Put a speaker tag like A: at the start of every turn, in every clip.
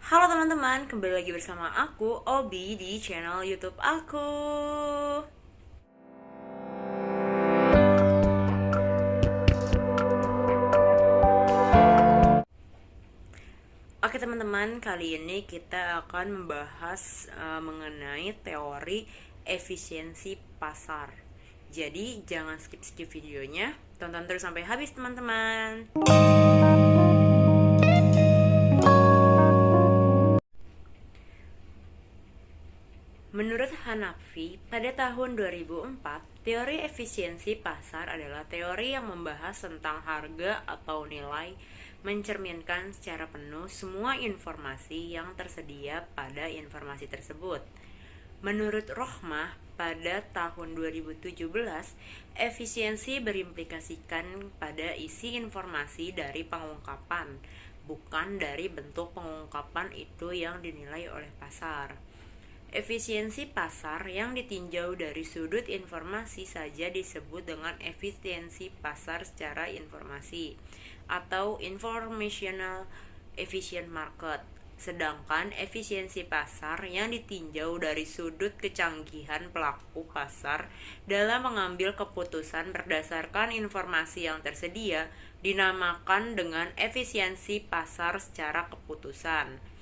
A: Halo teman-teman, kembali lagi bersama aku, Obi, di channel YouTube aku. Oke teman-teman, kali ini kita akan membahas mengenai teori efisiensi pasar. Jadi jangan skip-skip videonya, tonton terus sampai habis teman-teman. Menurut Hanafi, pada tahun 2004, teori efisiensi pasar adalah teori yang membahas tentang harga atau nilai, mencerminkan secara penuh semua informasi yang tersedia pada informasi tersebut. Menurut Rohmah, pada tahun 2017, efisiensi berimplikasikan pada isi informasi dari pengungkapan, bukan dari bentuk pengungkapan itu yang dinilai oleh pasar. Efisiensi pasar yang ditinjau dari sudut informasi saja disebut dengan efisiensi pasar secara informasi atau informational efficient market. Sedangkan efisiensi pasar yang ditinjau dari sudut kecanggihan pelaku pasar dalam mengambil keputusan berdasarkan informasi yang tersedia dinamakan dengan efisiensi pasar secara keputusan.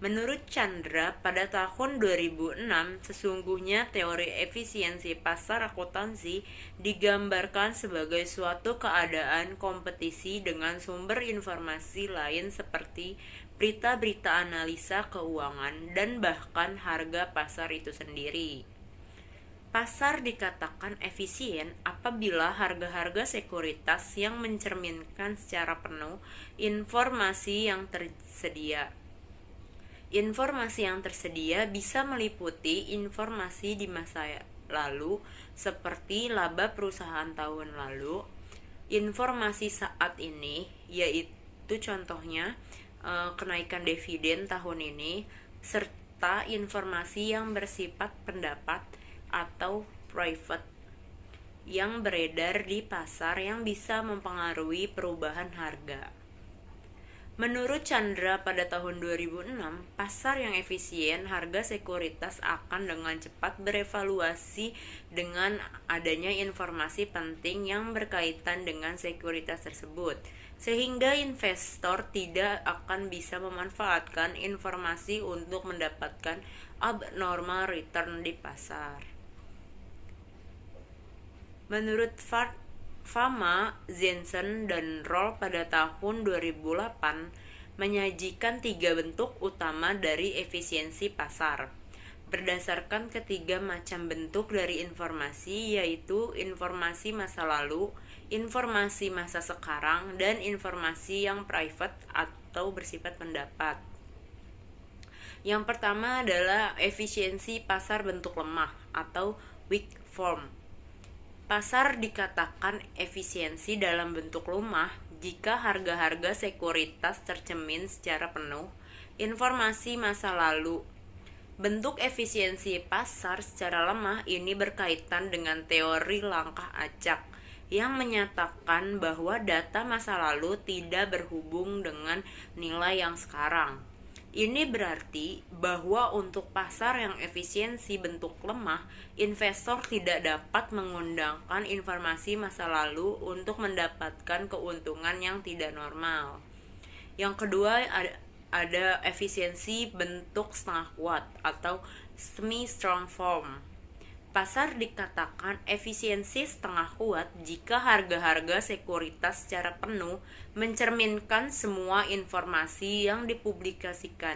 A: Menurut Chandra, pada tahun 2006, sesungguhnya teori efisiensi pasar akuntansi digambarkan sebagai suatu keadaan kompetisi dengan sumber informasi lain seperti berita-berita analisa keuangan dan bahkan harga pasar itu sendiri. Pasar dikatakan efisien apabila harga-harga sekuritas yang mencerminkan secara penuh informasi yang tersedia. Informasi yang tersedia bisa meliputi informasi di masa lalu seperti laba perusahaan tahun lalu, informasi saat ini yaitu contohnya kenaikan dividen tahun ini, serta informasi yang bersifat pendapat atau private yang beredar di pasar yang bisa mempengaruhi perubahan harga. Menurut Chandra, pada tahun 2006, pasar yang efisien harga sekuritas akan dengan cepat berevaluasi dengan adanya informasi penting yang berkaitan dengan sekuritas tersebut, sehingga investor tidak akan bisa memanfaatkan informasi untuk mendapatkan abnormal return di pasar. Menurut Fama, Jensen, dan Roll pada tahun 2008 menyajikan 3 bentuk utama dari efisiensi pasar. Berdasarkan ketiga macam bentuk dari informasi, yaitu informasi masa lalu, informasi masa sekarang, dan informasi yang private atau bersifat pendapat. Yang pertama adalah efisiensi pasar bentuk lemah atau weak form. Pasar dikatakan efisiensi dalam bentuk lemah jika harga-harga sekuritas tercermin secara penuh informasi masa lalu. Bentuk efisiensi pasar secara lemah ini berkaitan dengan teori langkah acak yang menyatakan bahwa data masa lalu tidak berhubung dengan nilai yang sekarang. Ini berarti bahwa untuk pasar yang efisiensi bentuk lemah, investor tidak dapat menggunakan informasi masa lalu untuk mendapatkan keuntungan yang tidak normal. Yang kedua ada efisiensi bentuk setengah kuat atau semi-strong form. Pasar dikatakan efisiensi setengah kuat jika harga-harga sekuritas secara penuh mencerminkan semua informasi yang dipublikasikan,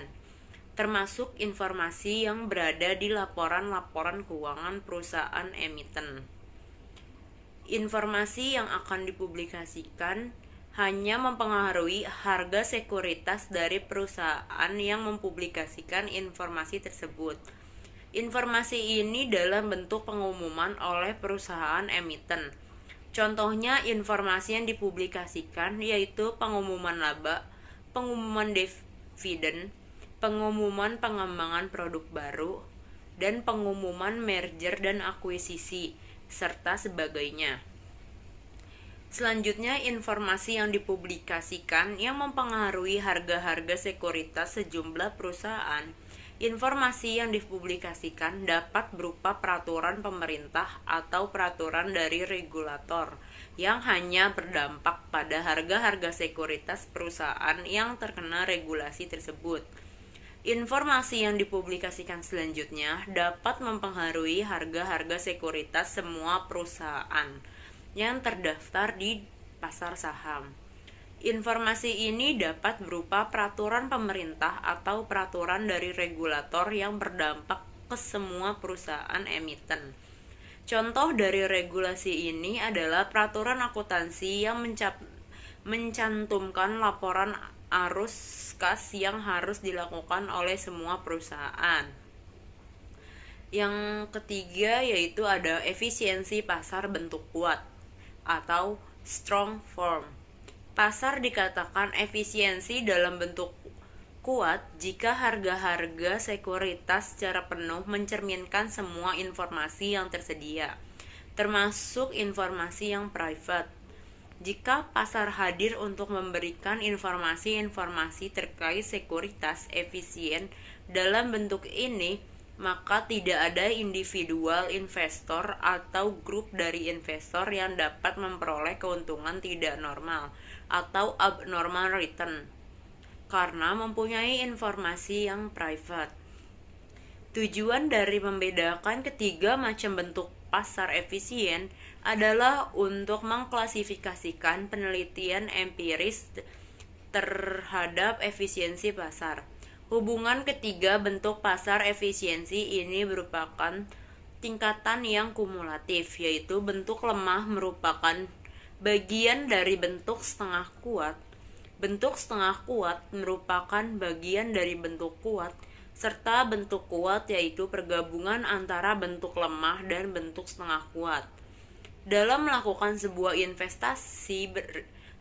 A: termasuk informasi yang berada di laporan-laporan keuangan perusahaan emiten. Informasi yang akan dipublikasikan hanya mempengaruhi harga sekuritas dari perusahaan yang mempublikasikan informasi tersebut. Informasi ini dalam bentuk pengumuman oleh perusahaan emiten. Contohnya informasi yang dipublikasikan yaitu pengumuman laba, pengumuman dividen, pengumuman pengembangan produk baru, dan pengumuman merger dan akuisisi, serta sebagainya. Selanjutnya, informasi yang dipublikasikan yang mempengaruhi harga-harga sekuritas sejumlah perusahaan. Informasi yang dipublikasikan dapat berupa peraturan pemerintah atau peraturan dari regulator yang hanya berdampak pada harga-harga sekuritas perusahaan yang terkena regulasi tersebut. Informasi yang dipublikasikan selanjutnya dapat mempengaruhi harga-harga sekuritas semua perusahaan yang terdaftar di pasar saham. Informasi ini dapat berupa peraturan pemerintah atau peraturan dari regulator yang berdampak ke semua perusahaan emiten. Contoh dari regulasi ini adalah peraturan akuntansi yang mencantumkan laporan arus kas yang harus dilakukan oleh semua perusahaan. Yang ketiga yaitu ada efisiensi pasar bentuk kuat atau strong form. Pasar dikatakan efisiensi dalam bentuk kuat jika harga-harga sekuritas secara penuh mencerminkan semua informasi yang tersedia, termasuk informasi yang private. Jika pasar hadir untuk memberikan informasi-informasi terkait sekuritas efisien dalam bentuk ini, maka tidak ada individual investor atau grup dari investor yang dapat memperoleh keuntungan tidak normal atau abnormal return karena mempunyai informasi yang private. Tujuan dari membedakan ketiga macam bentuk pasar efisien adalah untuk mengklasifikasikan penelitian empiris terhadap efisiensi pasar. Hubungan ketiga bentuk pasar efisiensi ini merupakan tingkatan yang kumulatif, yaitu bentuk lemah merupakan bagian dari bentuk setengah kuat. Bentuk setengah kuat merupakan bagian dari bentuk kuat, serta bentuk kuat yaitu pergabungan antara bentuk lemah dan bentuk setengah kuat. Dalam melakukan sebuah investasi,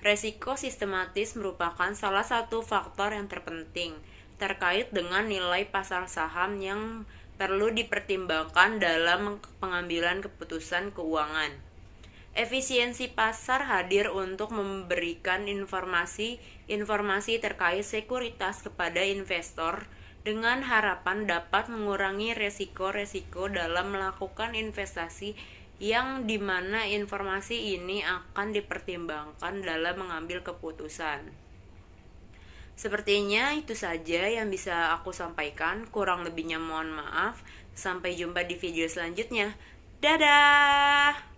A: resiko sistematis merupakan salah satu faktor yang terpenting terkait dengan nilai pasar saham yang perlu dipertimbangkan dalam pengambilan keputusan keuangan. Efisiensi pasar hadir untuk memberikan informasi terkait sekuritas kepada investor dengan harapan dapat mengurangi resiko-resiko dalam melakukan investasi yang dimana informasi ini akan dipertimbangkan dalam mengambil keputusan. Sepertinya itu saja yang bisa aku sampaikan, kurang lebihnya mohon maaf. Sampai jumpa di video selanjutnya. Dadah!